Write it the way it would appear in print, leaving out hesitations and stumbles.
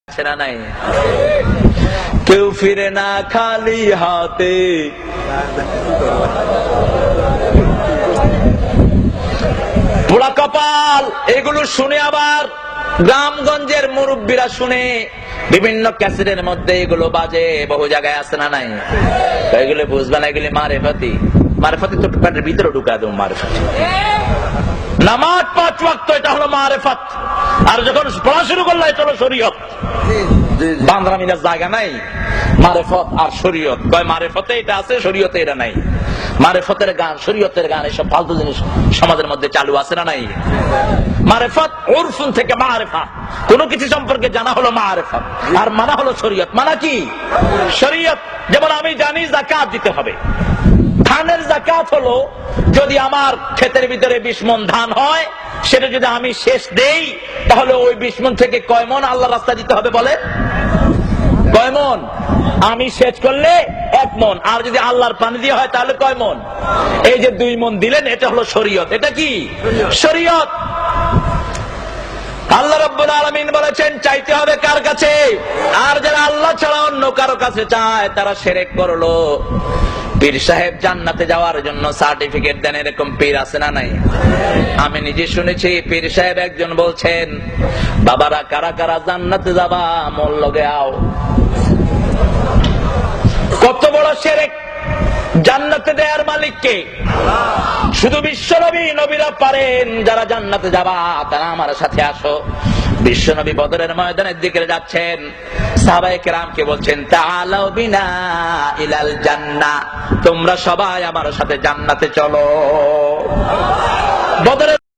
সেরা নাই, কেউ ফিরে না খালি হাতে। পোড়া কপাল এগুলো শুনে আবার গ্রামগঞ্জের মুরব্বীরা শুনে বিভিন্ন ক্যাসেটের মধ্যে এগুলো বাজে, বহু জায়গায় আছে না নাই? এগুলো বুঝবে না, এগুলি মারেফাতি। মারেফাতি তো পেটের ভিতরে ঢুকা দেবো। মারেফাতি নামাজ 5 ওয়াক্ত, এটা হলো মারেফাত। আর যখন পড়া শুরু করলে এটা হলো শরীয়ত। বান্দরা মিনার জায়গা নাই মারেফত আর শরীয়ত। কয় মারেফতে এটা আছে, শরীয়তে এটা নাই। মারেফতের গান, শরীয়তের গান, এসব ফালতু জিনিস সমাজের মধ্যে চালু আছে না নাই? মারেফত উরফুন থেকে মারেফা, কোন কিছু সম্পর্কে জানা হলো মারেফত, আর মানা হলো শরীয়ত। মানা কি? শরীয়ত। যেমন আমি জানি যাকাত দিতে হবে। ধানের যাকাত হলো, যদি আমার ক্ষেতের ভিতরে 20 মণ ধান হয়, সেটা যদি আমি শেষ দেই, তাহলে ওই 20 মণ থেকে কয় মণ আল্লাহ রাস্তায় দিতে হবে? বলে কয় মণ? আমি শেষ করলে 1 মণ, আর যদি আল্লাহর পানি দিয়ে হয় তাহলে কয় মণ? এই যে 2 মণ দিলেন, এটা হলো শরীয়ত। এটা কি? শরীয়ত। আল্লাহ রাব্বুল আলামিন বলেছেন চাইতে হবে কার কাছে? আর যারা আল্লাহ ছাড়া অন্য কারো কাছে চায় তারা শিরক করলো। পীর সাহেব জান্নাতে যাওয়ার জন্য সার্টিফিকেট দেন, এরকম পীর আছে না নাই? আমি নিজে শুনেছি পীর সাহেব একজন বলছেন, বাবারা কারা কারা জান্নাতে যাবা, মোর লগে আও। কত বড় শিরক! জান্নাতে দেয়ার মালিক কে? শুধু বিশ্বনবী, নবীরা পারেন। যারা জান্নাতে যাবা তারা আমার সাথে আসো। বিশ্বনবী বদরের ময়দানের দিকে যাচ্ছেন, সাহাবায়ে কেরামকে বলছেন তাআলাউ বিনা ইলাল জান্নাহ, তোমরা সবাই আমার সাথে জান্নাতে চলো। বদরের